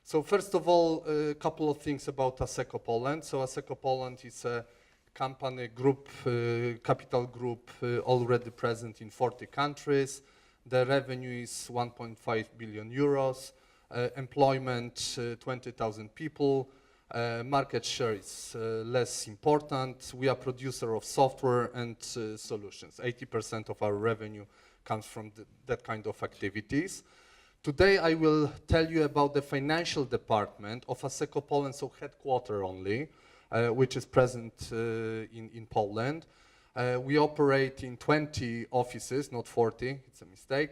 So first of all, a couple of things about Asseco Poland. So Asseco Poland is a company group, capital group already present in 40 countries. The revenue is 1.5 billion euros. Employment, 20,000 people. Market share is less important. We are producer of software and solutions. 80% of our revenue comes from that kind of activities. Today I will tell you about the financial department of Asseco Poland, so headquarter only, which is present in Poland. We operate in 20 offices, not 40, it's a mistake.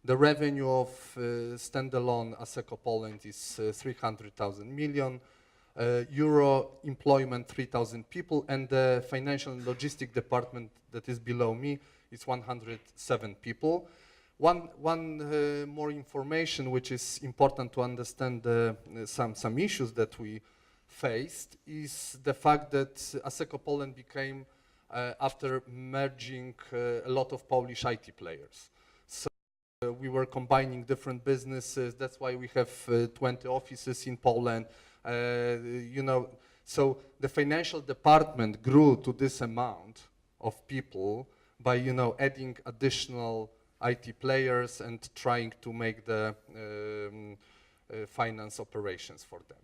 The revenue of standalone Asseco Poland is 300,000 million euro, employment 3,000 people, and the financial and logistic department that is below me is 107 people. One more information which is important to understand some issues that we faced is the fact that Asseco Poland became, after merging a lot of Polish IT players. So we were combining different businesses, that's why we have 20 offices in Poland. You know, so the financial department grew to this amount of people by, you know, adding additional IT players and trying to make the finance operations for them.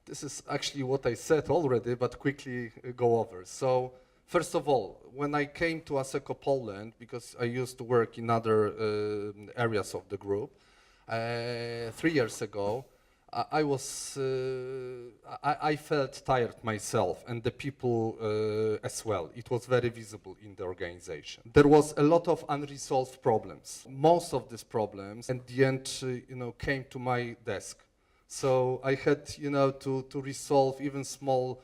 This is actually what I said already, but quickly go over. So, first of all, when I came to Asseco Poland, because I used to work in other areas of the group, 3 years ago, I felt tired myself, and the people as well. It was very visible in the organization. There was a lot of unresolved problems. Most of these problems, at the end, you know, came to my desk. So I had, you know, to resolve even small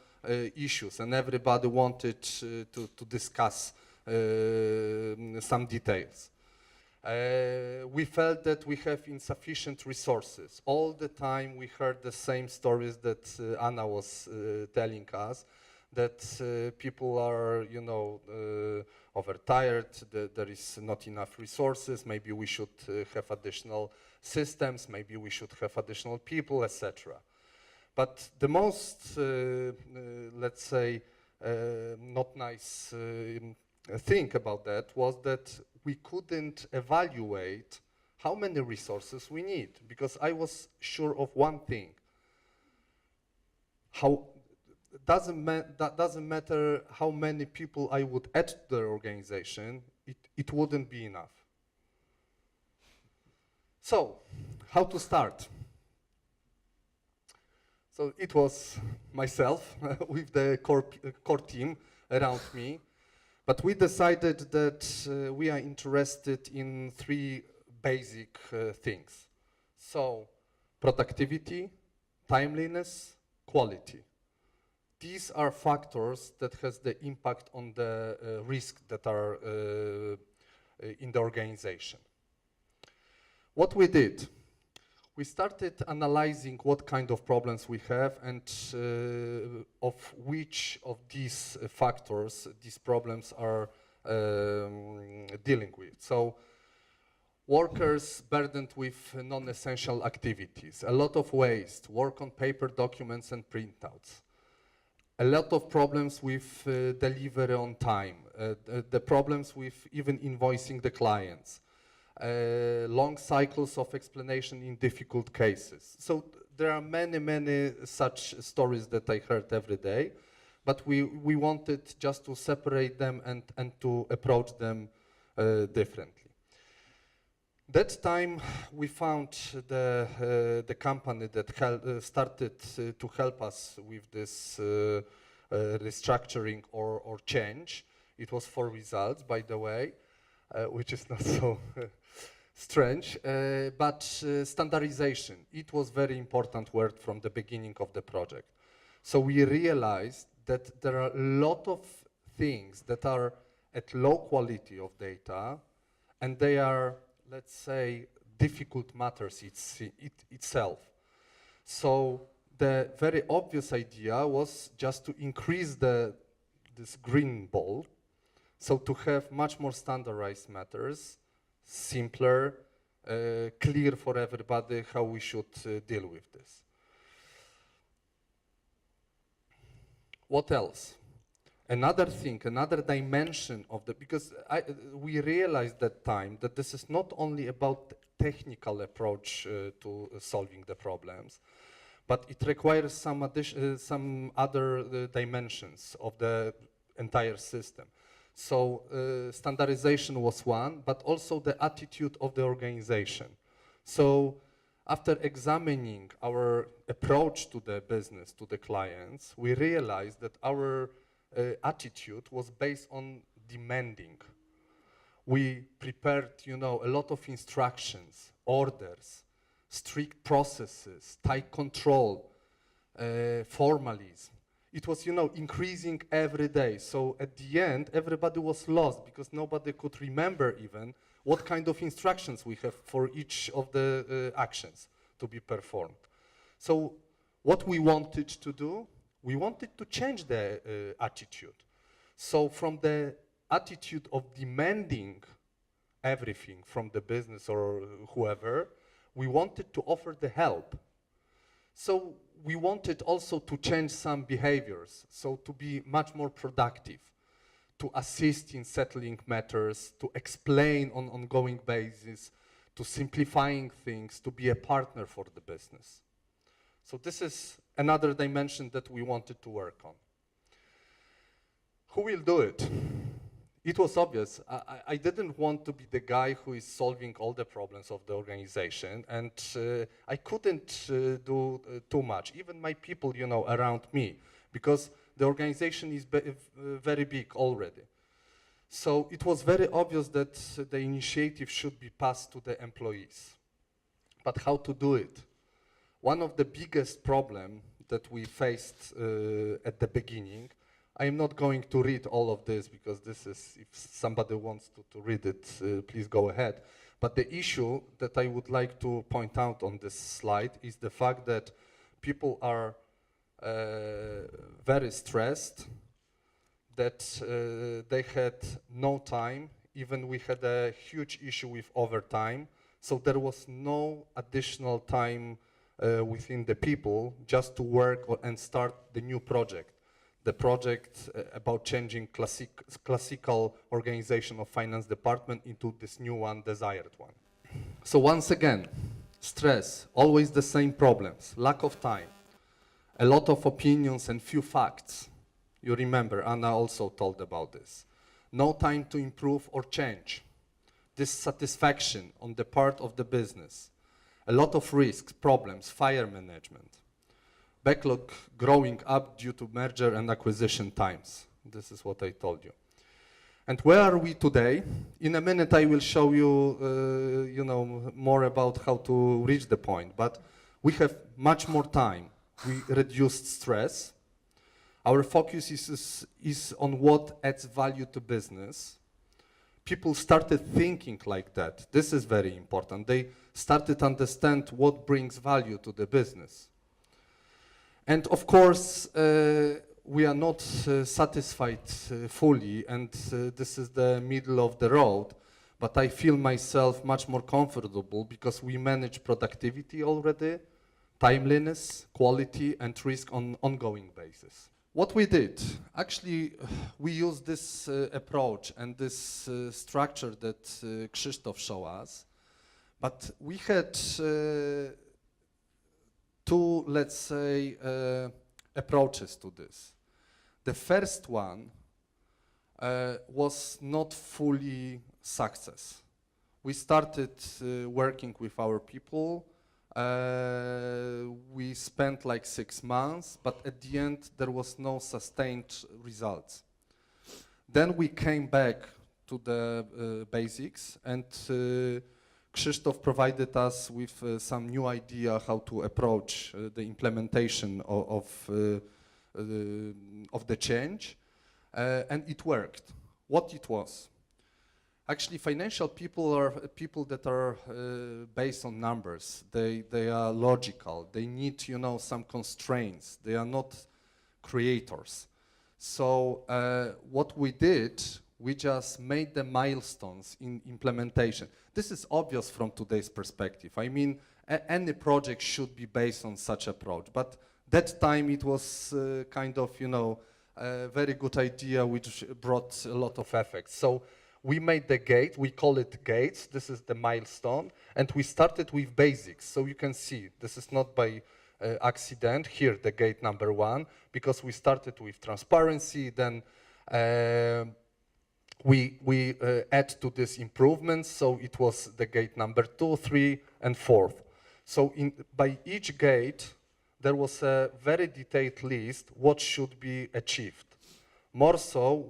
issues, and everybody wanted to discuss some details. We felt that we have insufficient resources. All the time we heard the same stories that Anna was telling us, that people are, you know, overtired, that there is not enough resources, maybe we should have additional systems, maybe we should have additional people, etc. But the most, let's say, not nice thing about that was that we couldn't evaluate how many resources we need, because I was sure of one thing. That doesn't matter how many people I would add to the organization, it wouldn't be enough. So, how to start? So it was myself with the core team around me. But we decided that we are interested in 3 basic things. So, productivity, timeliness, quality. These are factors that has the impact on the risks that are in the organization. What we did, we started analyzing what kind of problems we have and of which of these factors these problems are dealing with. So, workers burdened with non-essential activities, a lot of waste, work on paper documents and printouts, a lot of problems with delivery on time, the problems with even invoicing the clients, long cycles of explanation in difficult cases. So there are many such stories that I heard every day, but we wanted just to separate them and to approach them differently. That time we found the company that started to help us with this restructuring or change. It was 4 results, by the way, which is not so strange, but standardization. It was very important word from the beginning of the project. So we realized that there are a lot of things that are at low quality of data, and they are, let's say, difficult matters itself. So the very obvious idea was just to increase this green ball, so to have much more standardized matters, simpler, clear for everybody how we should deal with this. What else? Another thing, another dimension of the, because we realized that time that this is not only about technical approach to solving the problems, but it requires some other dimensions of the entire system. So standardization was one, but also the attitude of the organization. So after examining our approach to the business, to the clients, we realized that our attitude was based on demanding. We prepared, you know, a lot of instructions, orders, strict processes, tight control, formalism. It was, you know, increasing every day. So at the end, everybody was lost because nobody could remember even what kind of instructions we have for each of the actions to be performed. So what we wanted to do, we wanted to change the attitude. So from the attitude of demanding everything from the business or whoever, we wanted to offer the help. So we wanted also to change some behaviors, so to be much more productive, to assist in settling matters, to explain on an ongoing basis, to simplifying things, to be a partner for the business. So this is another dimension that we wanted to work on. Who will do it? It was obvious. I didn't want to be the guy who is solving all the problems of the organization, and I couldn't do too much, even my people, you know, around me, because the organization is very big already. So it was very obvious that the initiative should be passed to the employees. But how to do it? One of the biggest problems that we faced at the beginning, I am not going to read all of this because this is, if somebody wants to read it, please go ahead. But the issue that I would like to point out on this slide is the fact that people are very stressed, that they had no time, even we had a huge issue with overtime, so there was no additional time within the people just to work and start the new project. The project about changing classical organization of finance department into this new one, desired one. So once again, stress, always the same problems, lack of time, a lot of opinions and few facts. You remember, Anna also told about this. No time to improve or change. Dissatisfaction on the part of the business. A lot of risks, problems, fire management. Backlog growing up due to merger and acquisition times. This is what I told you. And where are we today? In a minute I will show you, you know, more about how to reach the point, but we have much more time. We reduced stress. Our focus is on what adds value to business. People started thinking like that. This is very important. They started to understand what brings value to the business. And of course, we are not satisfied fully, and this is the middle of the road, but I feel myself much more comfortable because we manage productivity already, timeliness, quality, and risk on ongoing basis. What we did, actually, we used this approach and this structure that Krzysztof showed us, but we had two, let's say, approaches to this. The first one was not fully success. We started working with our people. We spent like 6 months, but at the end there was no sustained results. Then we came back to the basics, and Krzysztof provided us with some new idea how to approach the implementation of the change, and it worked. What it was? Actually, financial people are people that are based on numbers. They are logical. They need, you know, some constraints. They are not creators. So what we did, We just made the milestones in implementation. This is obvious from today's perspective. I mean, any project should be based on such approach. But that time it was kind of, you know, a very good idea which brought a lot of effects. So we made the gate, we call it gates, this is the milestone, and we started with basics. So you can see, this is not by accident, here the gate number 1, because we started with transparency, then we add to this improvements, so it was the gate number 2, 3, and 4th. So by each gate, there was a very detailed list what should be achieved. More so,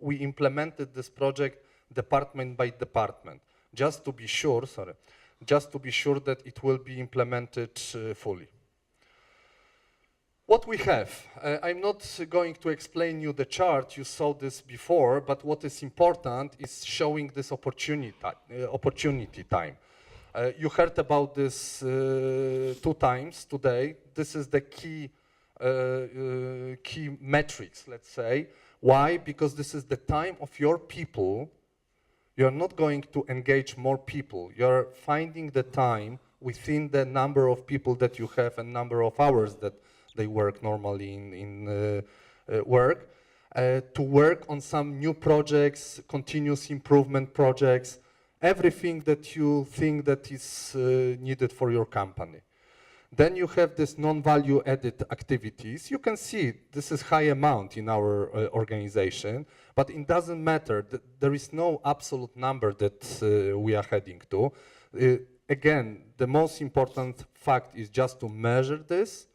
we implemented this project department by department, just to be sure, that it will be implemented fully. What we have, I'm not going to explain you the chart, you saw this before, but what is important is showing this opportunity time. You heard about this 2 times today. This is the key metrics, let's say. Why? Because this is the time of your people. You're not going to engage more people. You're finding the time within the number of people that you have and number of hours that they work normally in work, to work on some new projects, continuous improvement projects, everything that you think that is needed for your company. Then you have this non-value added activities. You can see this is high amount in our organization, but it doesn't matter. There is no absolute number that we are heading to. Again, the most important fact is just to measure this,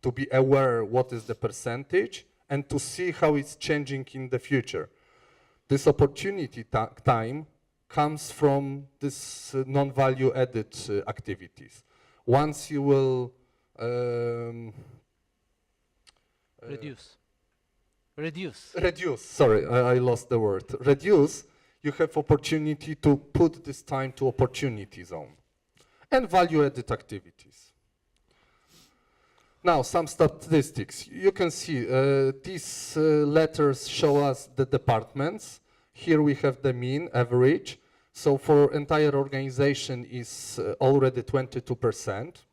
to be aware what is the percentage, and to see how it's changing in the future. This opportunity time comes from this non-value added activities. Once you will reduce, sorry, I lost the word. Reduce, you have opportunity to put this time to opportunity zone and value added activities. Now, some statistics. You can see these letters show us the departments. Here we have the mean, average. So for entire organization is already 22%.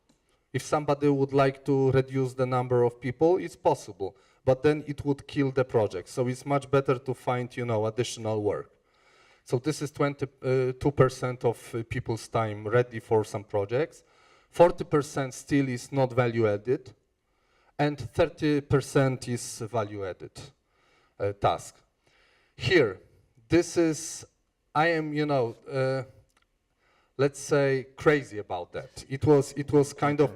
If somebody would like to reduce the number of people, it's possible, but then it would kill the project. So it's much better to find, you know, additional work. So this is 22% of people's time ready for some projects. 40% still is not value added, and 30% is value added task. Here, this is, I am, you know, let's say crazy about that. It was kind of,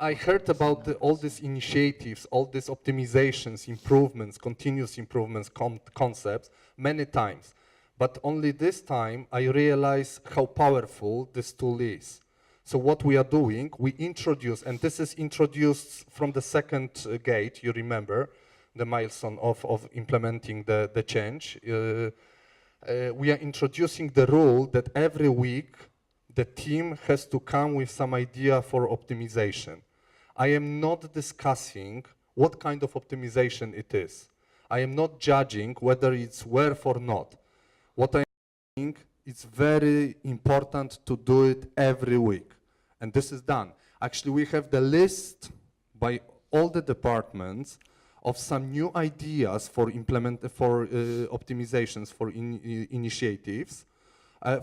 I heard about all these initiatives, all these optimizations, improvements, continuous improvements concepts many times. But only this time I realized how powerful this tool is. So what we are doing, we introduce, and this is introduced from the second gate, you remember, the milestone of implementing the change. We are introducing the rule that every week the team has to come with some idea for optimization. I am not discussing what kind of optimization it is. I am not judging whether it's worth or not. What I think it's very important to do it every week. And this is done. Actually, we have the list by all the departments of some new ideas for optimizations, for initiatives,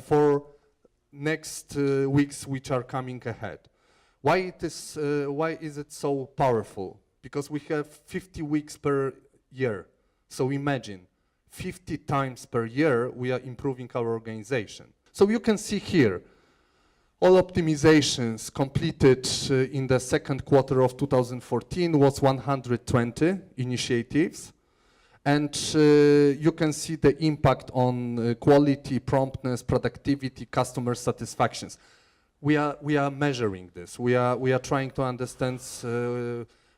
for next weeks which are coming ahead. Why is it so powerful? Because we have 50 weeks per year. So imagine, 50 times per year we are improving our organization. So you can see here, all optimizations completed in the second quarter of 2014 was 120 initiatives. And you can see the impact on quality, promptness, productivity, customer satisfactions. We are measuring this. We are trying to understand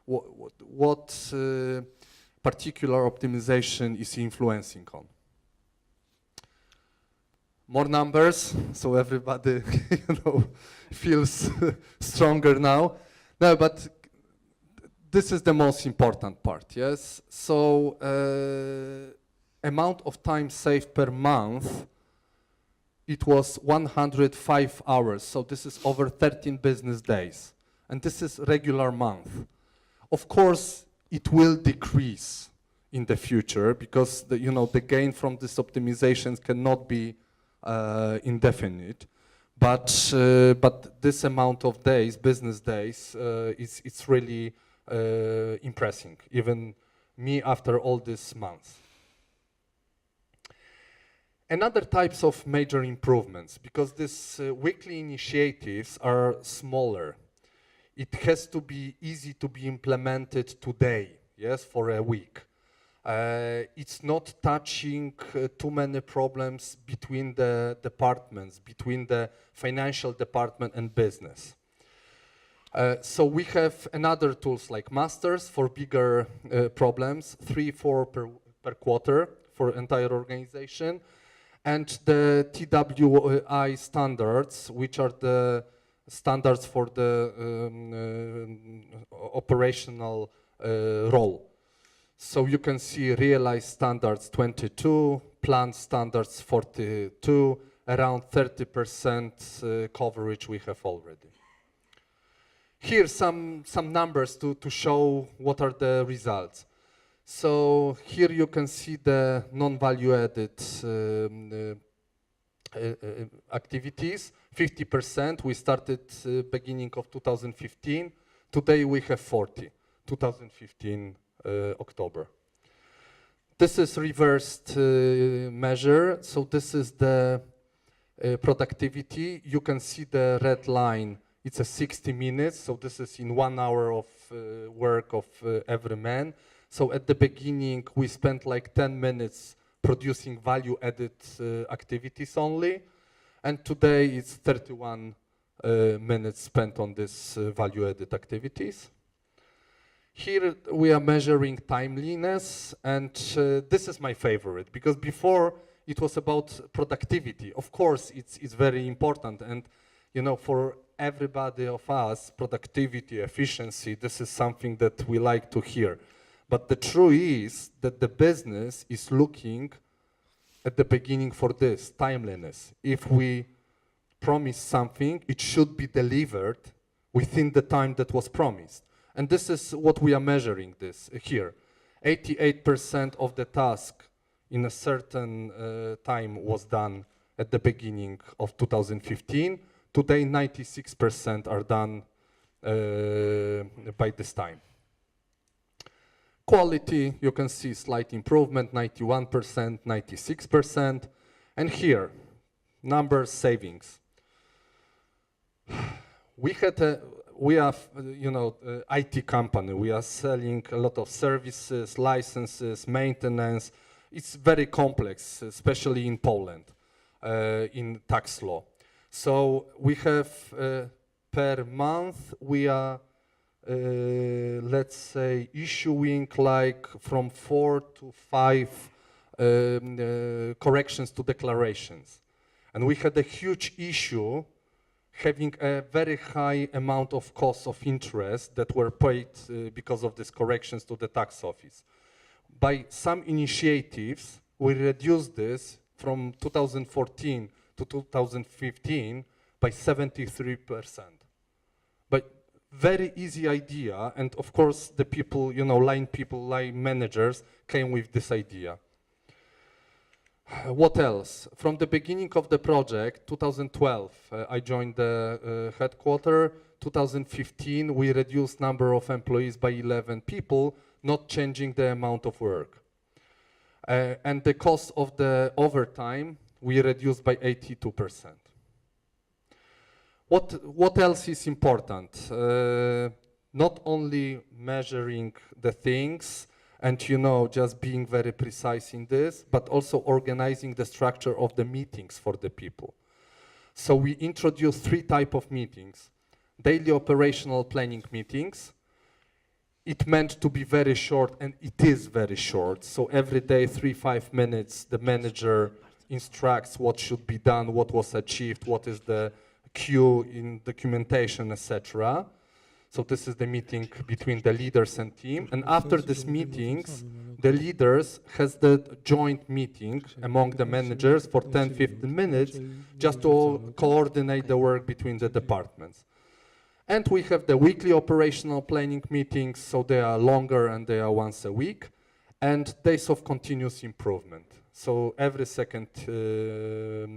what particular optimization is influencing on. More numbers, so everybody feels stronger now. No, but this is the most important part, yes? So amount of time saved per month, it was 105 hours. So this is over 13 business days. And this is regular month. Of course, it will decrease in the future because the gain from these optimizations cannot be indefinite. But this amount of days, business days, it's really impressive, even me after all these months. Another types of major improvements, because these weekly initiatives are smaller. It has to be easy to be implemented today, yes, for a week. It's not touching too many problems between the departments, between the financial department and business. So we have another tools like masters for bigger problems, 3-4 per quarter for entire organization, and the TWI standards, which are the standards for the operational role. So you can see realized standards 22, planned standards 42, around 30% coverage we have already. Here some numbers to show what are the results. So here you can see the non-value added activities, 50%. We started beginning of 2015. Today we have 40, 2015 October. This is reversed measure. So this is the productivity. You can see the red line. It's a 60 minutes. So this is in 1 hour of work of every man. So at the beginning, we spent like 10 minutes producing value-added activities only. And today, it's 31 minutes spent on these value-added activities. Here, we are measuring timeliness. And this is my favorite, because before, it was about productivity. Of course, it's very important. And, for everybody of us, productivity, efficiency, this is something that we like to hear. But the truth is that the business is looking at the beginning for this, timeliness. If we promise something, it should be delivered within the time that was promised. And this is what we are measuring this here. 88% of the task in a certain time was done at the beginning of 2015. Today, 96% are done by this time. Quality, you can see slight improvement, 91%, 96%. And here, number savings. We are, IT company. We are selling a lot of services, licenses, maintenance. It's very complex, especially in Poland, in tax law. So we have per month, we are let's say, issuing like from 4 to 5 corrections to declarations. And we had a huge issue having a very high amount of costs of interest that were paid because of these corrections to the tax office. By some initiatives, we reduced this from 2014 to 2015 by 73%. But very easy idea, and of course the people, line people, line managers came with this idea. What else? From the beginning of the project, 2012, I joined the headquarters. 2015, we reduced number of employees by 11 people, not changing the amount of work. And the cost of the overtime, we reduced by 82%. What else is important? Not only measuring the things and just being very precise in this, but also organizing the structure of the meetings for the people. So we introduced 3 types of meetings. Daily operational planning meetings. It meant to be very short, and it is very short. So every day, 3-5 minutes, the manager instructs what should be done, what was achieved, what is the queue in documentation, etc. So this is the meeting between the leaders and team. And after these meetings, the leaders has the joint meeting among the managers for 10-15 minutes just to coordinate the work between the departments. And we have the weekly operational planning meetings, so they are longer and they are once a week, and days of continuous improvement. So every second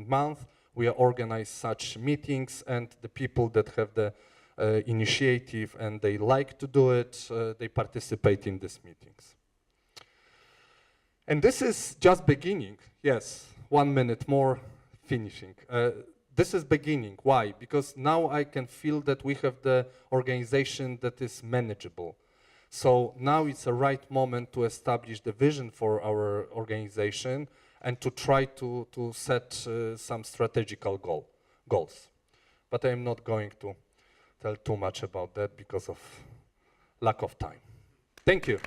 month, we organize such meetings, and the people that have the initiative and they like to do it, they participate in these meetings. And this is just beginning. Yes, 1 minute more, finishing. This is beginning. Why? Because now I can feel that we have the organization that is manageable. So now it's a right moment to establish the vision for our organization and to try to set some strategical goals. But I'm not going to tell too much about that because of lack of time. Thank you.